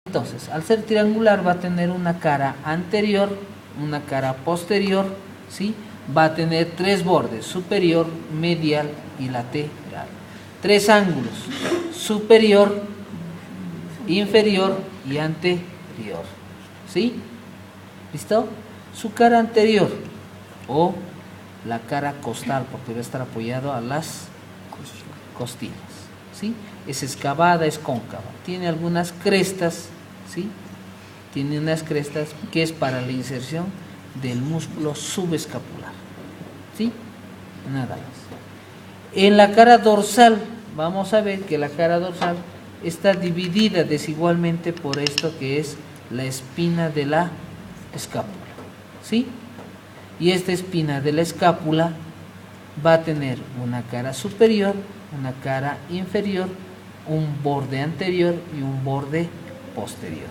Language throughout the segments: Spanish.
Entonces, al ser triangular va a tener una cara anterior, una cara posterior, ¿sí? Va a tener tres bordes, superior, medial y lateral. Tres ángulos, superior, inferior y anterior, ¿sí? ¿Listo? Su cara anterior o la cara costal, porque va a estar apoyado a las costillas, ¿sí? Es excavada, es cóncava, tiene algunas crestas, ¿sí? Tiene unas crestas que es para la inserción del músculo subescapular, ¿sí? Nada más. En la cara dorsal, vamos a ver que la cara dorsal está dividida desigualmente por esto que es la espina de la escápula, ¿sí? Y esta espina de la escápula va a tener una cara superior, una cara inferior, un borde anterior y un borde posterior.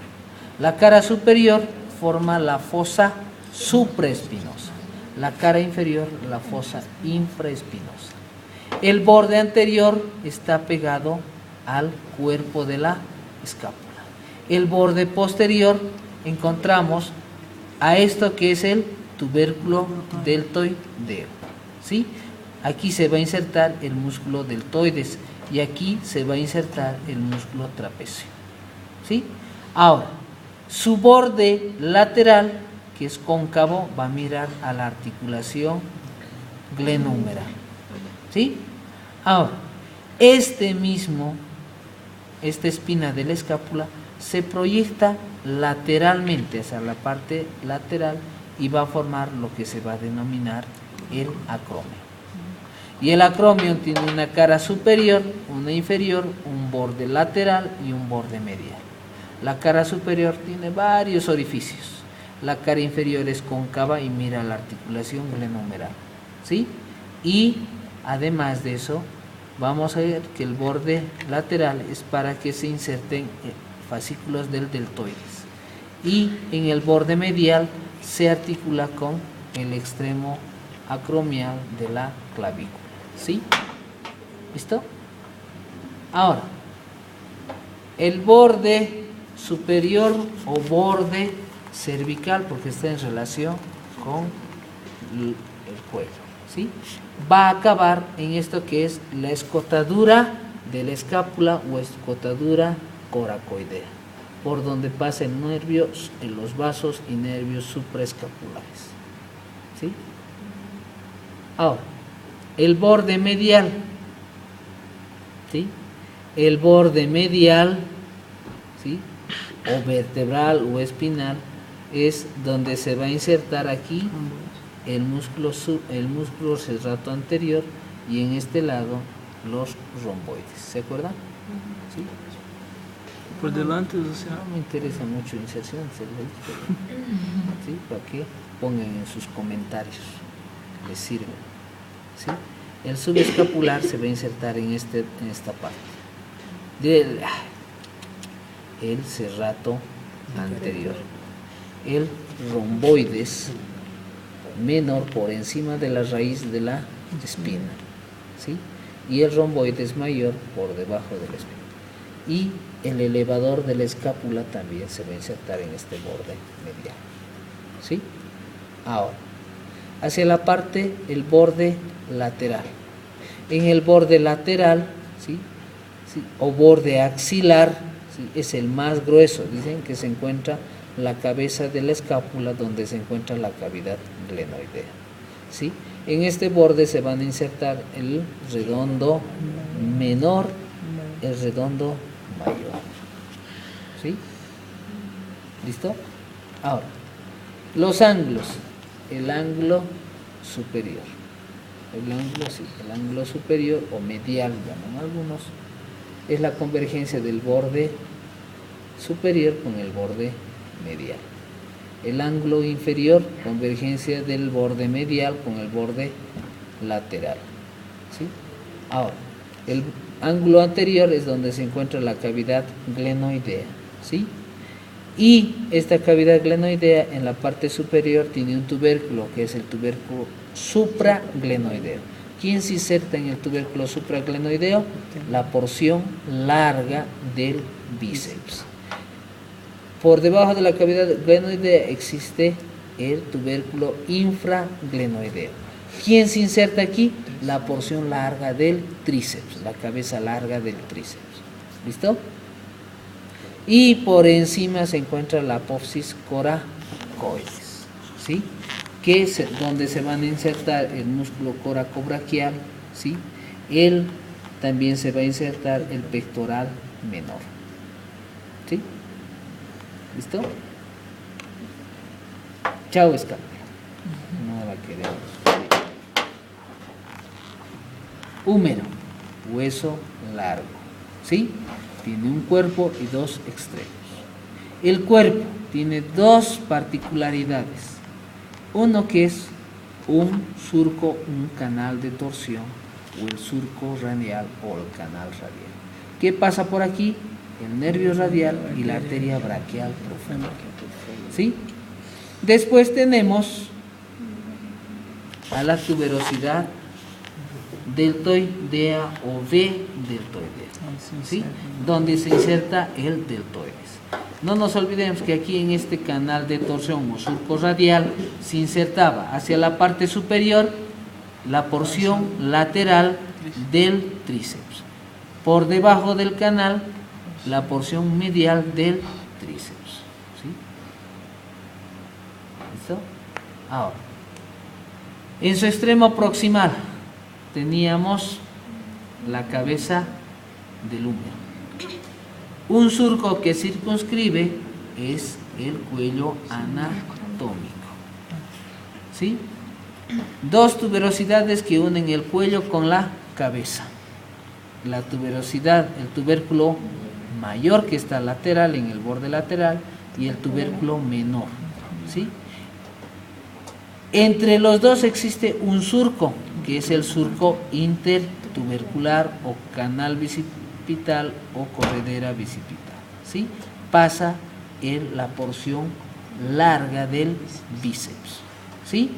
La cara superior forma la fosa supraespinosa, la cara inferior la fosa infraespinosa. El borde anterior está pegado al cuerpo de la escápula. El borde posterior encontramos a esto que es el tubérculo deltoideo, ¿sí? Aquí se va a insertar el músculo deltoides y aquí se va a insertar el músculo trapecio, ¿sí? Ahora, su borde lateral, que es cóncavo, va a mirar a la articulación glenohumeral, ¿sí? Ahora, esta espina de la escápula se proyecta lateralmente hacia la parte lateral y va a formar lo que se va a denominar el acromio. Y el acromio tiene una cara superior, una inferior, un borde lateral y un borde medial. La cara superior tiene varios orificios. La cara inferior es cóncava y mira la articulación glenohumeral, ¿sí? Y además de eso, vamos a ver que el borde lateral es para que se inserten fascículos del deltoides. Y en el borde medial se articula con el extremo acromial de la clavícula, ¿sí? ¿Listo? Ahora, el borde superior o borde cervical, porque está en relación con el cuello, ¿sí? Va a acabar en esto que es la escotadura de la escápula o escotadura coracoidea, por donde pasa el nervio en los vasos y nervios supraescapulares, ¿sí? Ahora, el borde medial, ¿sí? El borde medial, ¿sí? O vertebral o espinal es donde se va a insertar aquí el músculo serrato anterior y en este lado los romboides. ¿Se acuerdan? ¿Sí? Por delante, o sea. No me interesa mucho inserción, ¿sí? Para que pongan en sus comentarios, les sirve, ¿sí? El subescapular se va a insertar en esta parte del el serrato anterior, el romboides menor por encima de la raíz de la espina, ¿sí? Y el romboides mayor por debajo de la espina. Y el elevador de la escápula también se va a insertar en este borde medial, ¿sí? Ahora, hacia la parte, el borde lateral. En el borde lateral, ¿sí? ¿Sí? O borde axilar, ¿sí? Es el más grueso, dicen que se encuentra la cabeza de la escápula donde se encuentra la cavidad glenoidea, ¿sí? En este borde se van a insertar el redondo menor, el redondo mayor, ¿sí? ¿Listo? Ahora, los ángulos, el ángulo superior, el ángulo superior o medial llaman algunos, es la convergencia del borde superior con el borde medial. El ángulo inferior, convergencia del borde medial con el borde lateral, ¿sí? Ahora, el ángulo anterior es donde se encuentra la cavidad glenoidea, ¿sí? Y esta cavidad glenoidea en la parte superior tiene un tubérculo que es el tubérculo supraglenoideo. ¿Quién se inserta en el tubérculo supraglenoideo? La porción larga del bíceps. Por debajo de la cavidad glenoidea existe el tubérculo infraglenoideo. ¿Quién se inserta aquí? La porción larga del tríceps, la cabeza larga del tríceps. ¿Listo? Y por encima se encuentra la apófisis coracoides, ¿sí? Donde se van a insertar el músculo coracobraquial, ¿sí? También se va a insertar el pectoral menor, ¿sí? ¿Listo? Chao, escápula. No la queremos. Húmero, hueso largo, ¿sí? Tiene un cuerpo y dos extremos. El cuerpo tiene dos particularidades. Uno que es un surco, un canal de torsión, o el surco radial o el canal radial. ¿Qué pasa por aquí? El nervio radial y la arteria braquial profunda, ¿sí? Después tenemos a la tuberosidad deltoidea o V-deltoidea, ¿sí? Donde se inserta el deltoides. No nos olvidemos que aquí en este canal de torsión o surco radial se insertaba hacia la parte superior la porción lateral del tríceps. Por debajo del canal la porción medial del tríceps, ¿sí? ¿Listo? Ahora, en su extremo proximal teníamos la cabeza del húmero. Un surco que circunscribe es el cuello anatómico, ¿sí? Dos tuberosidades que unen el cuello con la cabeza. La tuberosidad, el tubérculo mayor que está lateral en el borde lateral y el tubérculo menor, ¿sí? Entre los dos existe un surco, que es el surco intertubercular o canal bicipital o corredera bicipital, ¿sí? Pasa la porción larga del bíceps, ¿sí?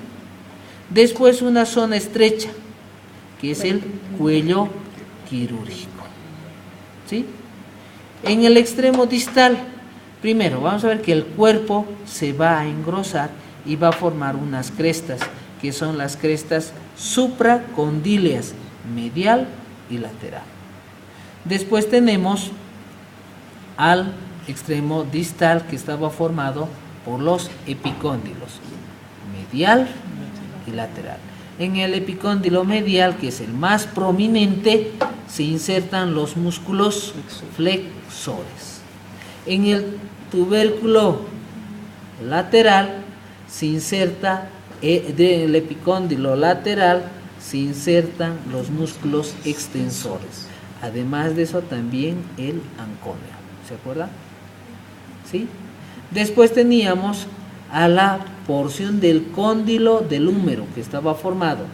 Después una zona estrecha, que es el cuello quirúrgico, ¿sí? En el extremo distal, primero vamos a ver que el cuerpo se va a engrosar y va a formar unas crestas, que son las crestas supracondíleas, medial y lateral. Después tenemos al extremo distal, que estaba formado por los epicóndilos, medial y lateral. En el epicóndilo medial, que es el más prominente, se insertan los músculos flexores. En el tubérculo lateral se inserta, del epicóndilo lateral se insertan los músculos extensores. Además de eso también el ancóneo, ¿se acuerdan? ¿Sí? Después teníamos a la porción del cóndilo del húmero, que estaba formado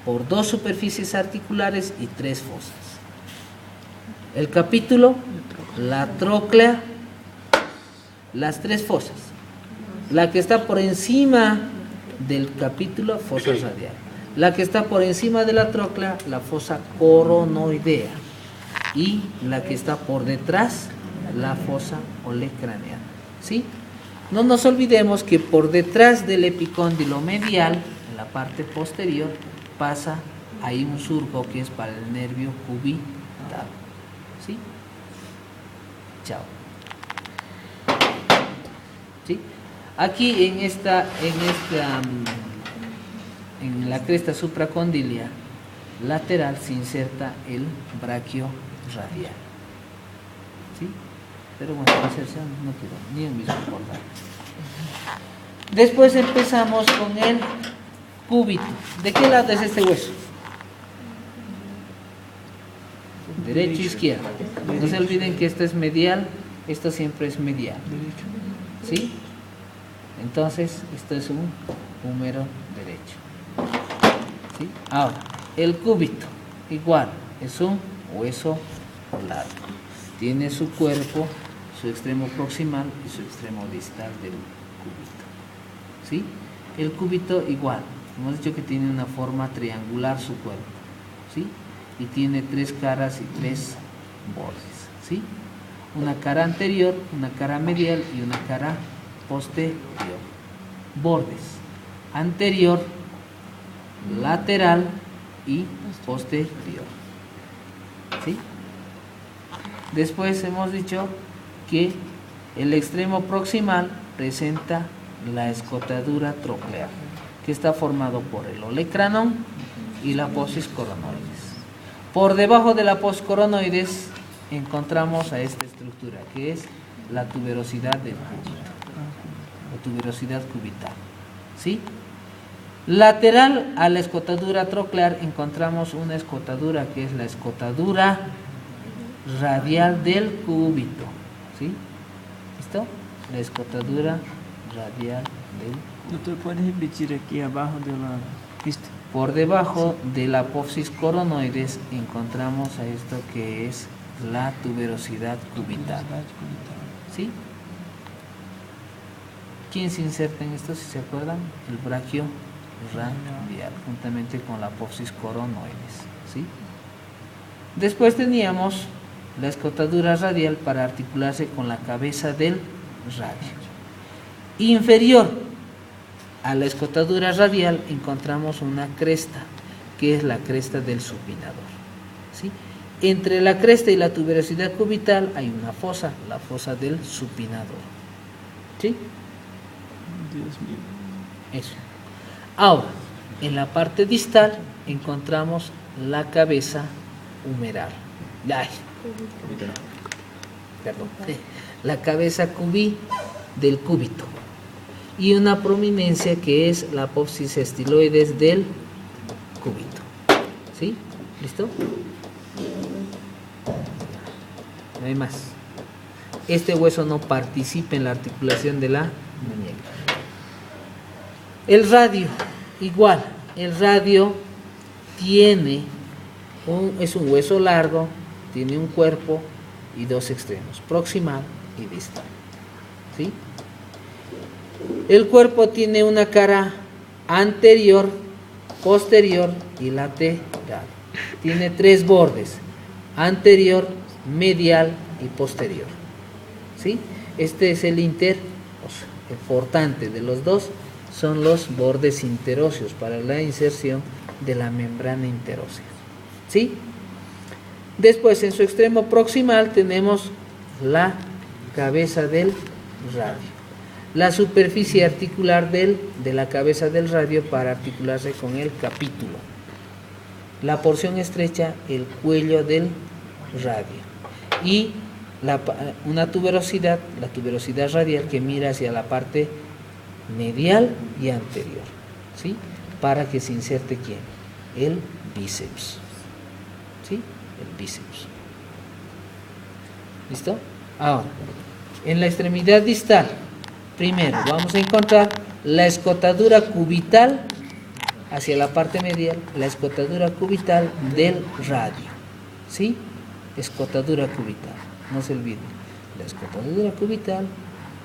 por dos superficies articulares y tres fosas. El capítulo, la tróclea, las tres fosas. La que está por encima del capítulo, fosa radial. La que está por encima de la tróclea, la fosa coronoidea. Y la que está por detrás, la fosa olecraneana, ¿sí? No nos olvidemos que por detrás del epicóndilo medial, en la parte posterior, pasa ahí un surco que es para el nervio cubital, ¿sí? Chao. ¿Sí? Aquí en la cresta supracondilia lateral se inserta el braquio radial, ¿sí? Pero bueno, la inserción no quedó ni el mismo bordado. Después empezamos con el cúbito. ¿De qué lado es este hueso? Derecho e izquierdo. No se olviden que esto es medial, esto siempre es medial, ¿sí? Entonces, esto es un húmero derecho, ¿sí? Ahora, el cúbito, igual, es un hueso largo. Tiene su cuerpo, su extremo proximal y su extremo distal del cúbito, ¿sí? El cúbito igual, hemos dicho que tiene una forma triangular su cuerpo, ¿sí? Y tiene tres caras y tres bordes, ¿sí? una cara anterior, una cara medial y una cara posterior. Bordes anterior, lateral y posterior. ¿Sí? Después hemos dicho que el extremo proximal presenta la escotadura troclear, que está formado por el olecranon y la apófisis coronoides. Por debajo de la apófisis coronoides encontramos a esta estructura, que es la tuberosidad del cúbito, o tuberosidad cubital. ¿Sí? Lateral a la escotadura troclear encontramos una escotadura, que es la escotadura radial del cúbito. ¿Sí? ¿Listo? La escotadura radial del cúbito. Doctor, ¿puedes repetir aquí abajo de la pista? Por debajo de la apófisis coronoides encontramos a esto que es la tuberosidad cubital. ¿Sí? ¿Quién se inserta en esto, si se acuerdan? El braquio radial, juntamente con la apófisis coronoides. ¿Sí? Después teníamos la escotadura radial para articularse con la cabeza del radio. Inferior a la escotadura radial encontramos una cresta, que es la cresta del supinador. ¿Sí? Entre la cresta y la tuberosidad cubital hay una fosa, la fosa del supinador. ¿Sí? Dios mío. Eso. Ahora, en la parte distal encontramos la cabeza humeral. Ay, perdón. La cabeza cubí del cúbito. Y una prominencia que es la apófisis estiloides del cúbito. ¿Sí? ¿Listo? No hay más. Este hueso no participa en la articulación de la muñeca. El radio, igual. El radio es un hueso largo, tiene un cuerpo y dos extremos, proximal y distal. ¿Sí? El cuerpo tiene una cara anterior, posterior y lateral. Tiene tres bordes, anterior, medial y posterior. ¿Sí? Este es el portante de los dos, son los bordes interóseos para la inserción de la membrana interósea. ¿Sí? Después, en su extremo proximal tenemos la cabeza del radio. La superficie articular de la cabeza del radio para articularse con el capítulo. La porción estrecha, el cuello del radio. Y una tuberosidad, la tuberosidad radial que mira hacia la parte medial y anterior. ¿Sí? Para que se inserte ¿quién? El bíceps. ¿Sí? El bíceps. ¿Listo? Ahora, en la extremidad distal, primero vamos a encontrar la escotadura cubital hacia la parte medial, la escotadura cubital del radio. ¿Sí? Escotadura cubital. No se olviden, la escotadura cubital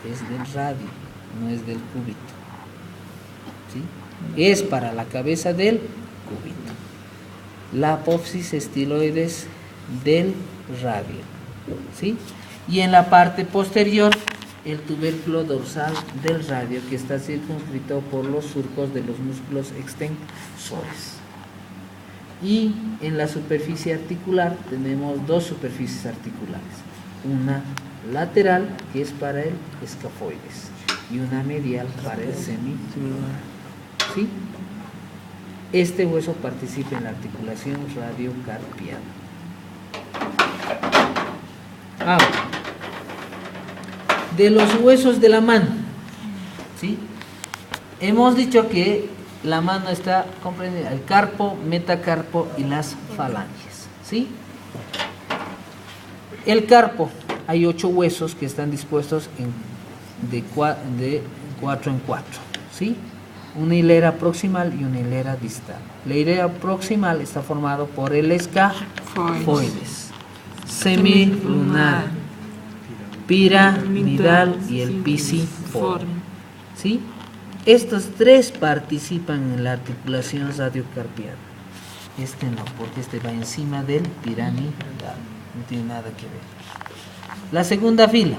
es del radio, no es del cúbito. ¿Sí? Es para la cabeza del cúbito. La apófisis estiloides del radio. ¿Sí? Y en la parte posterior, el tubérculo dorsal del radio, que está circunscrito por los surcos de los músculos extensores. Y en la superficie articular tenemos dos superficies articulares. Una lateral, que es para el escafoides, y una medial para el semilunar. ¿Sí? Este hueso participa en la articulación radiocarpiana. Ahora, de los huesos de la mano, ¿sí? Hemos dicho que la mano está comprendida, el carpo, metacarpo y las falanges, ¿sí? El carpo, hay 8 huesos que están dispuestos de 4 en 4, ¿sí? Una hilera proximal y una hilera distal. La hilera proximal está formado por el escafoides, semilunar, piramidal y el pisiforme. ¿Sí? Estos tres participan en la articulación radiocarpiana. Este no, porque este va encima del piramidal. No tiene nada que ver. La segunda fila.